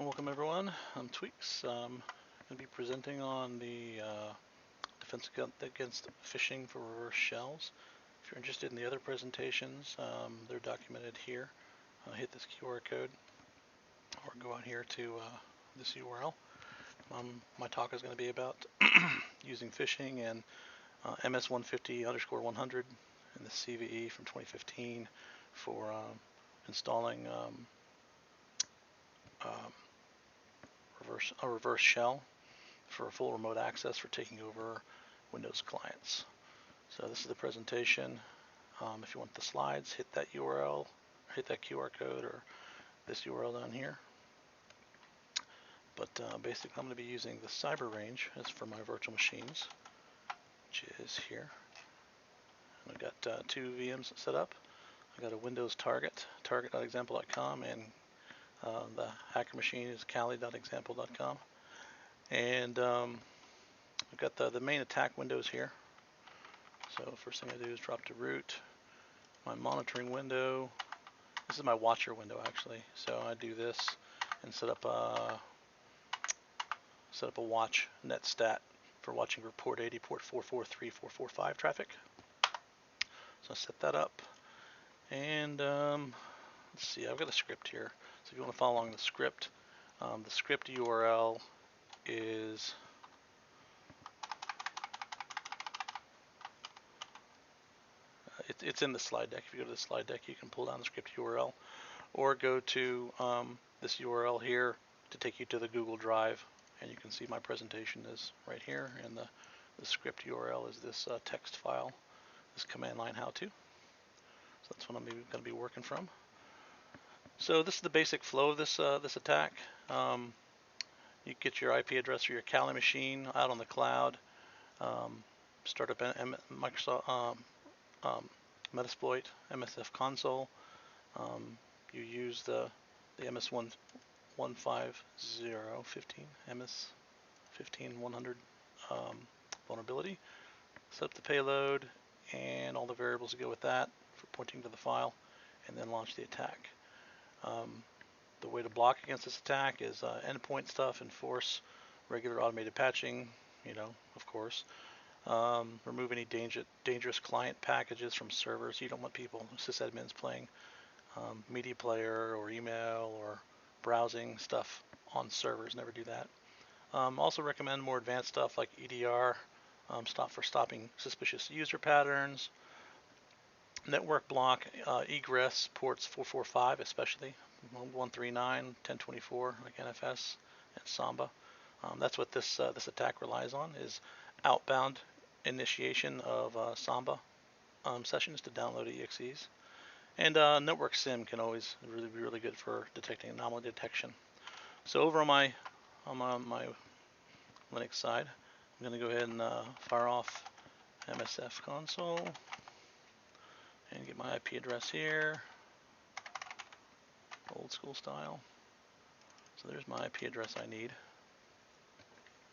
Welcome everyone. I'm Tweaks. I'm going to be presenting on the defense against phishing for reverse shells. If you're interested in the other presentations, they're documented here. Hit this QR code or go out here to this URL. My talk is going to be about using phishing and MS-150_100 and the CVE from 2015 for installing a reverse shell for full remote access for taking over Windows clients. So this is the presentation. If you want the slides, hit that URL, hit that QR code, or this URL down here. But basically, I'm going to be using the cyber range as for my virtual machines, which is here. I've got two VMs set up. I've got a Windows target, target.example.com, and the hacker machine is kali.example.com. And I've got the main attack windows here. So first thing I do is drop to root. My monitoring window, this is my watcher window actually. So I do this and set up a watch netstat for watching report 80, port 443, 445 traffic. So I set that up. And let's see, I've got a script here. So if you want to follow along the script URL is it's in the slide deck. If you go to the slide deck, you can pull down the script URL, or go to this URL here to take you to the Google Drive, and you can see my presentation is right here, and the script URL is this text file, this command line HOWTO. So that's what I'm going to be working from. So this is the basic flow of this attack. You get your IP address for your Kali machine out on the cloud. Start up Microsoft metasploit MSF console. You use the MS-150 MS-15100 vulnerability. Set up the payload and all the variables that go with that for pointing to the file, and then launch the attack. The way to block against this attack is endpoint stuff, enforce regular automated patching, of course. Remove any dangerous client packages from servers. You don't want people, sysadmins, playing media player or email or browsing stuff on servers. Never do that. Also recommend more advanced stuff like EDR, stopping suspicious user patterns. Network block egress ports 445, especially 139, 1024, like NFS and Samba. That's what this attack relies on, is outbound initiation of Samba sessions to download EXEs. And network SIM can always be really good for detecting anomaly detection. So over on my Linux side, I'm going to go ahead and fire off MSF console and get my IP address here, old school style. So there's my IP address I need.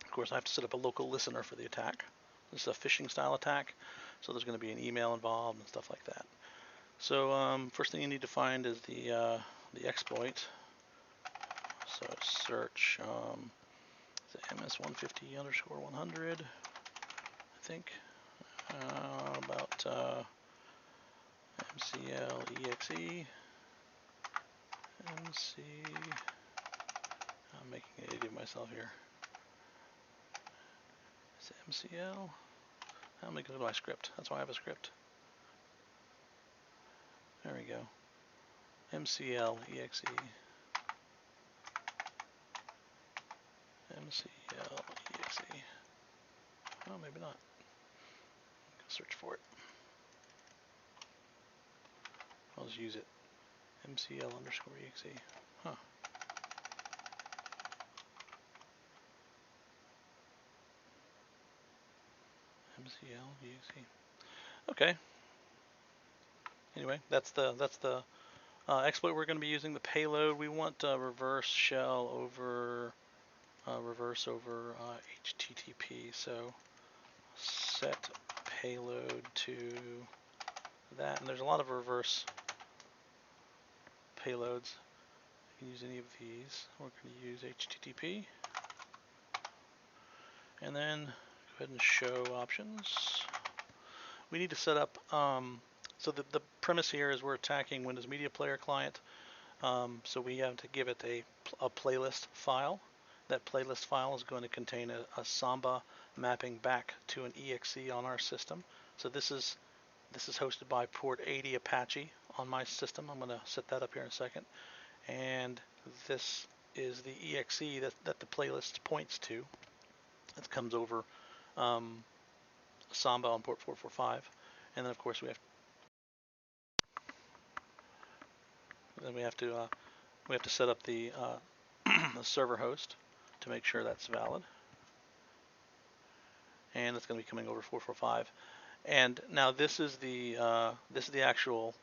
Of course, I have to set up a local listener for the attack. This is a phishing style attack, so there's going to be an email involved and stuff like that. So first thing you need to find is the exploit. So search MS-150_100, I think, about MCL-EXE, MC, I'm making an idiot of myself here. It's MCL, I'm going to go to my script, that's why I have a script. There we go, MCL-EXE, MCL-EXE, oh maybe not, go search for it. I'll just use it. MCL_EXE. Huh. MCL_EXE. Okay. Anyway, that's the exploit we're going to be using. The payload, we want reverse shell over HTTP. So set payload to that, and there's a lot of reverse payloads. You can use any of these. We're going to use HTTP. And then go ahead and show options. We need to set up, so the premise here is we're attacking Windows Media Player client. So we have to give it a playlist file. That playlist file is going to contain a Samba mapping back to an exe on our system. So this is hosted by port 80 Apache on my system. I'm going to set that up here in a second. And this is the exe that the playlist points to. It comes over Samba on port 445. And then of course we have to set up the server host to make sure that's valid. And it's going to be coming over 445. And now this is the actual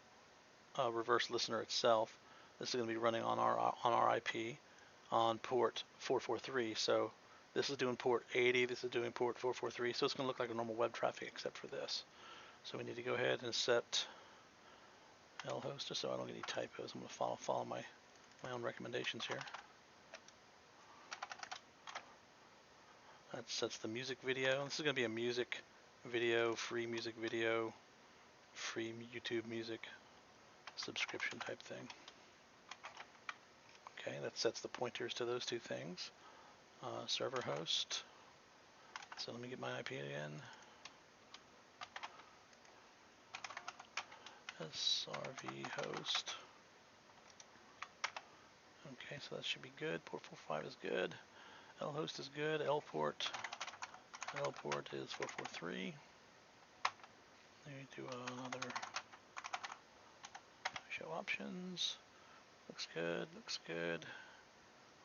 reverse listener itself. This is going to be running on our IP on port 443. So this is doing port 80. This is doing port 443. So it's going to look like a normal web traffic except for this. So we need to go ahead and set lhost just so I don't get any typos. I'm going to follow my own recommendations here. That sets the music video. This is going to be a music video, free YouTube music subscription type thing. Okay, that sets the pointers to those two things. Server host. So let me get my IP again. SRV host. Okay, so that should be good. Port 45 is good. lhost is good. Lport is 443. Let me do another show options. Looks good.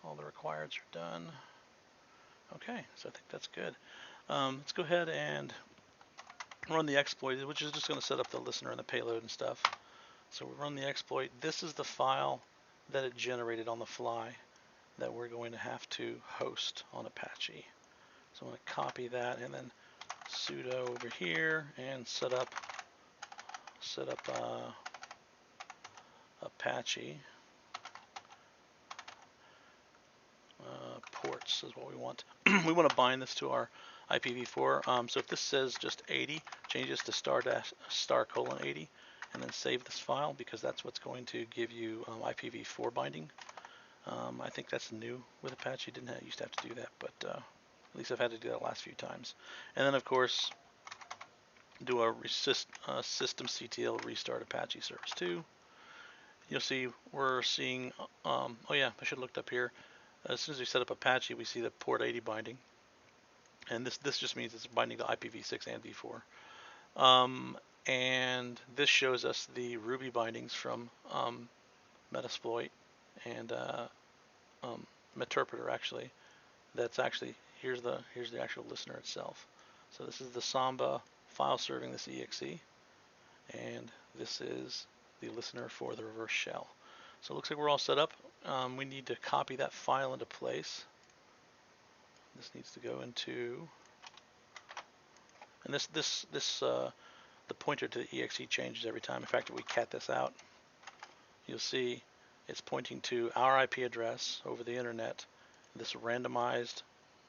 All the requireds are done. Okay, so I think that's good. Let's go ahead and run the exploit, which is just going to set up the listener and the payload and stuff. So we run the exploit. This is the file that it generated on the fly that we're going to have to host on Apache. So I'm going to copy that and then sudo over here and set up Apache ports is what we want. We want to bind this to our IPv4. So if this says just 80, change this to ***80 and then save this file because that's what's going to give you IPv4 binding. I think that's new with Apache. Used to have to do that, but at least I've had to do that the last few times. And then of course do a systemctl restart Apache service 2. You'll see we're seeing, oh yeah, I should have looked up here. As soon as we set up Apache, we see the port 80 binding. And this just means it's binding to IPv6 and v4. And this shows us the Ruby bindings from metasploit and meterpreter actually. That's actually, here's the actual listener itself. So this is the Samba file serving this exe. And this is the listener for the reverse shell. So it looks like we're all set up. We need to copy that file into place. This needs to go into, and the pointer to the exe changes every time. In fact, if we cat this out, you'll see it's pointing to our IP address over the internet, this randomized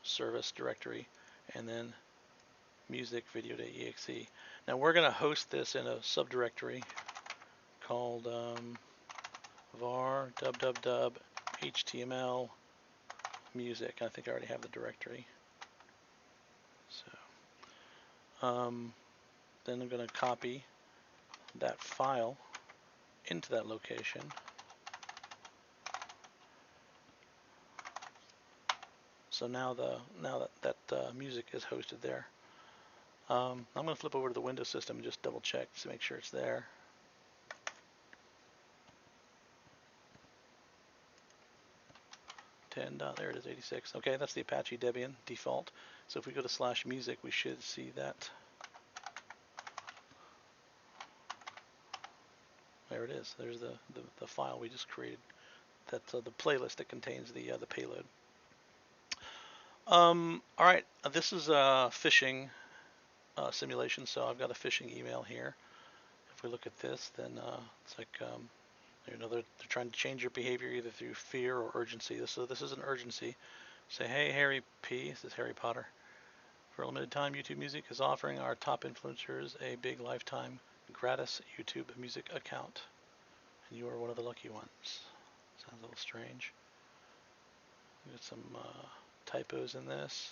service directory, and then music video.exe. Now we're going to host this in a subdirectory called var www html music. I think I already have the directory. So then I'm going to copy that file into that location. So now that music is hosted there. I'm going to flip over to the Windows system and just double check to make sure it's there. There it is, 86. Okay, that's the Apache Debian default. So if we go to /music, we should see that. There it is. There's the file we just created. That's the playlist that contains the payload. All right, this is a phishing simulation. So I've got a phishing email here. If we look at this, then it's like You know, they're trying to change your behavior either through fear or urgency. So this is an urgency. Say, hey, Harry P. This is Harry Potter. For a limited time, YouTube Music is offering our top influencers a big lifetime gratis YouTube Music account. And you are one of the lucky ones. Sounds a little strange. We got some typos in this.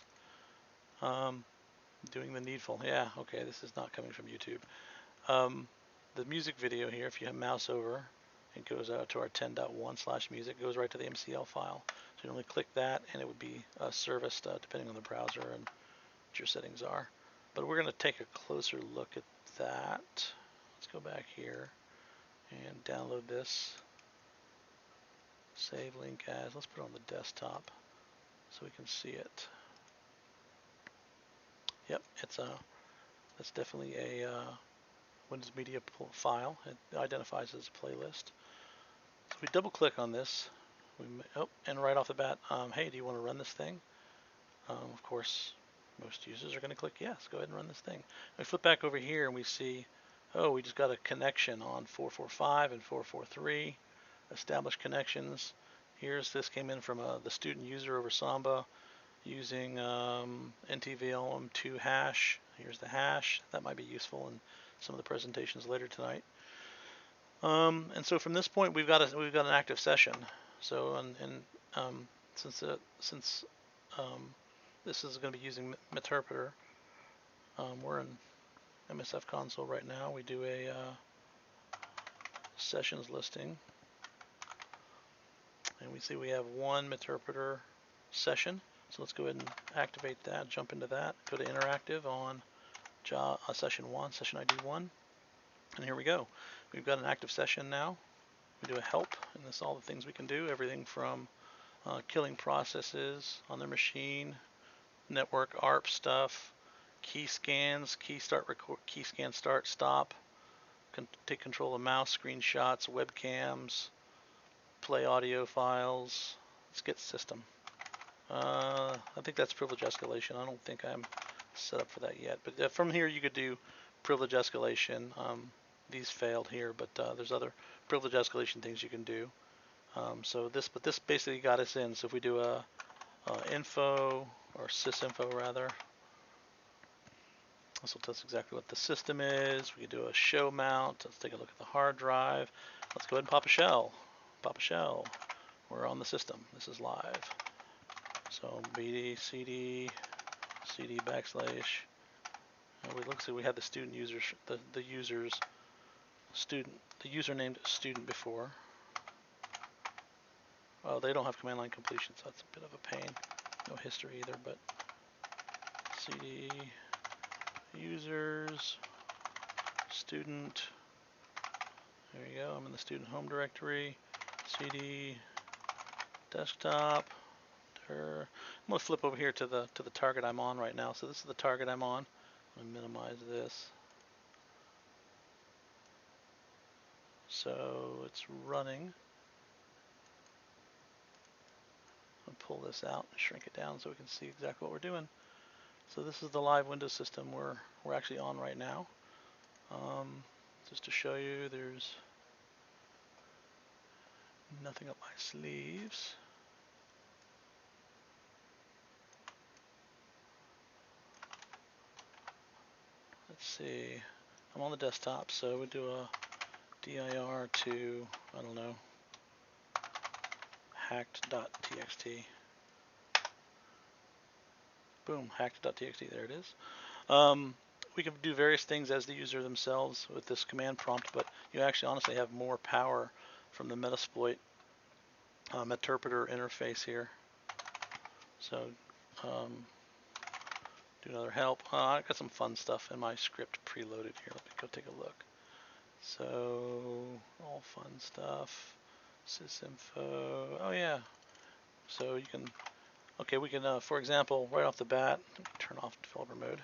Doing the needful. Yeah, okay, this is not coming from YouTube. The music video here, if you have mouse over, it goes out to our 10.1/music, goes right to the MCL file. So you only click that, and it would be serviced depending on the browser and what your settings are. But we're going to take a closer look at that. Let's go back here and download this. Save link as. Let's put it on the desktop so we can see it. Yep, that's definitely a Windows Media file. It identifies as a playlist. So we double click on this, and right off the bat, hey, do you want to run this thing? Of course, most users are going to click yes, go ahead and run this thing. We flip back over here and we see, oh, we just got a connection on 445 and 443, established connections. This came in from the student user over Samba using NTVLM2 hash. Here's the hash. That might be useful in some of the presentations later tonight. And so from this point, we've got an active session. So since this is going to be using Meterpreter, we're in MSF console right now. We do a sessions listing, and we see we have one Meterpreter session. So let's go ahead and activate that, jump into that, go to interactive on session 1, session ID 1, and here we go. We've got an active session now. We do a help, and this is all the things we can do, everything from killing processes on their machine, network ARP stuff, key scans, key scan start, stop, take control of mouse, screenshots, webcams, play audio files. Let's get system. I think that's privilege escalation. I don't think I'm set up for that yet, but from here you could do privilege escalation. These failed here, but there's other privilege escalation things you can do. But this basically got us in. So if we do a info or sysinfo rather, this will tell us exactly what the system is. We can do a show mount. Let's take a look at the hard drive. Let's go ahead and pop a shell. Pop a shell. We're on the system. This is live. So BD CD backslash. We had the student users, the user named student before. Oh, they don't have command line completion, so that's a bit of a pain. No history either, but CD users student. There you go. I'm in the student home directory. CD desktop. I'm going to flip over here to the target I'm on right now. So this is the target I'm on. I'm going to minimize this. So it's running. I'll pull this out and shrink it down so we can see exactly what we're doing. So this is the live Windows system we're actually on right now. Just to show you, there's nothing up my sleeves. Let's see. I'm on the desktop, so we do a dir to, I don't know, hacked.txt. Boom, hacked.txt, there it is. We can do various things as the user themselves with this command prompt, but you actually honestly have more power from the metasploit Meterpreter interface here. So do another help. I got some fun stuff in my script preloaded here. Let me go take a look. So all fun stuff. Sysinfo. Oh yeah. So you can. Okay, we can. For example, right off the bat, turn off developer mode.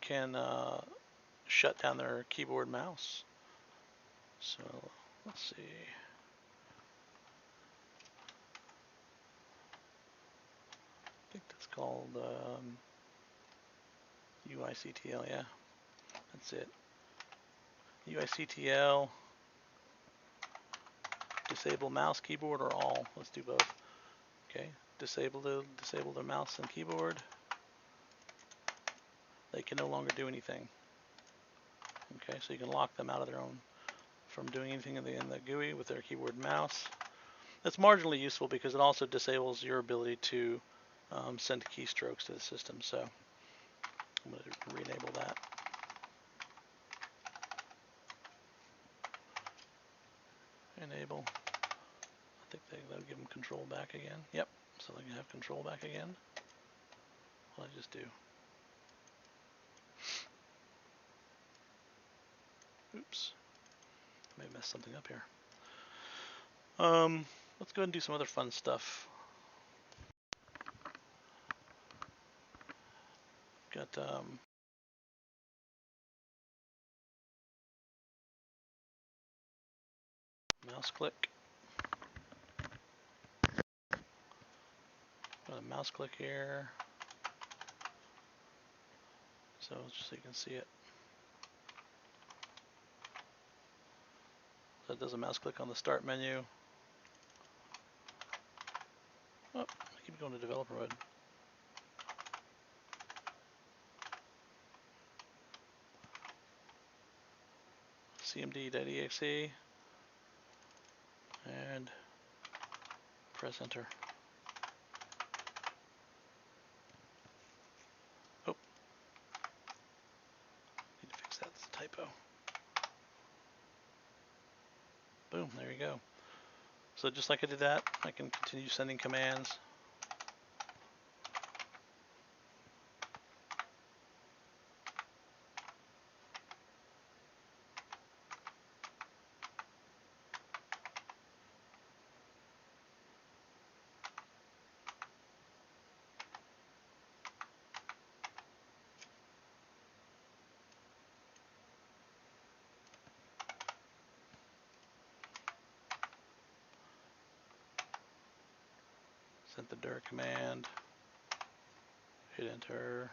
Can shut down their keyboard mouse. So let's see. I think that's called UICTL, yeah. That's it. UICTL, disable mouse, keyboard, or all. Let's do both. Okay, disable the mouse and keyboard. They can no longer do anything. Okay, so you can lock them out of their own from doing anything in the GUI with their keyboard and mouse. That's marginally useful because it also disables your ability to send keystrokes to the system. So I'm going to re-enable that. Enable. I think that'll give them control back again. Yep, so they can have control back again. What did I just do? Oops. I may have messed something up here. Let's go ahead and do some other fun stuff. Got mouse click. Got a mouse click here. So just so you can see it. So it does a mouse click on the start menu. Oh, I keep going to developer mode. cmd.exe and press enter. Oh, need to fix that. It's a typo. Boom, there you go. So just like I did that, I can continue sending commands. Sent the dir command, hit enter.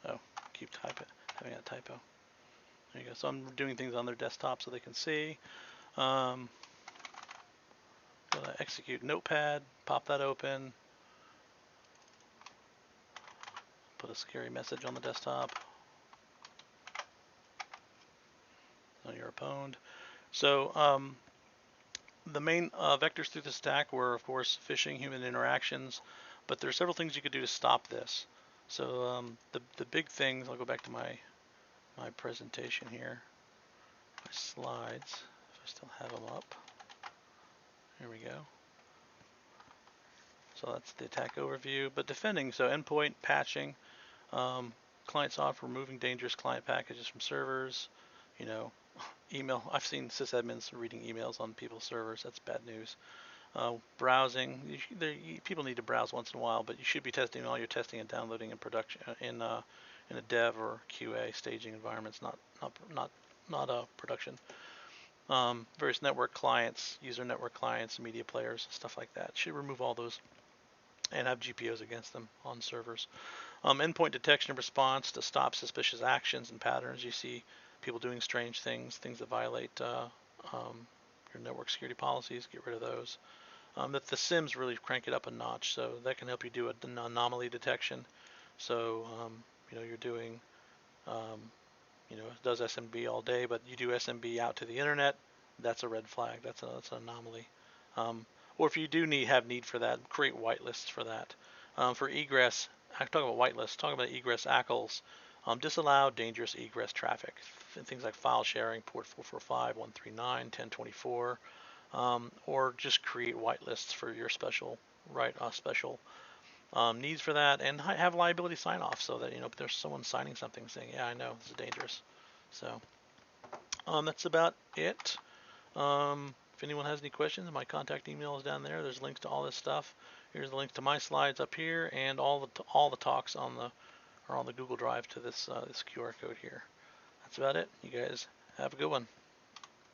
Oh, keep having a typo. There you go. So I'm doing things on their desktop so they can see. Gonna execute Notepad, pop that open, put a scary message on the desktop. So you're pwned. So the main vectors through the stack were, of course, phishing, human interactions, but there are several things you could do to stop this. So the big things, I'll go back to my presentation here, my slides, if I still have them up. Here we go. So that's the attack overview, but defending, so endpoint, patching, client software, removing dangerous client packages from servers, you know, email. I've seen sysadmins reading emails on people's servers. That's bad news. Browsing. People need to browse once in a while, but you should be testing all your testing and downloading in production in a dev or QA staging environments, not production. Various network clients, user network clients, media players, stuff like that. Should remove all those and have GPOs against them on servers. Endpoint detection and response to stop suspicious actions and patterns. You see people doing strange things that violate your network security policies. Get rid of those. The SIMs really crank it up a notch, so that can help you do an anomaly detection. So you're doing it does SMB all day, but you do SMB out to the internet, that's a red flag. That's an anomaly. Or if you do have need for that, create whitelists for that. For egress, I talk about whitelists. Talk about egress ACLs. Disallow dangerous egress traffic. Things like file sharing, port 445, 139, 1024, or just create whitelists for your special needs for that, and have liability sign off so that if there's someone signing something saying, yeah, I know this is dangerous. So that's about it. If anyone has any questions, my contact email is down there. There's links to all this stuff. Here's the link to my slides up here, and all the talks are on the Google Drive to this QR code here. That's about it. You guys have a good one.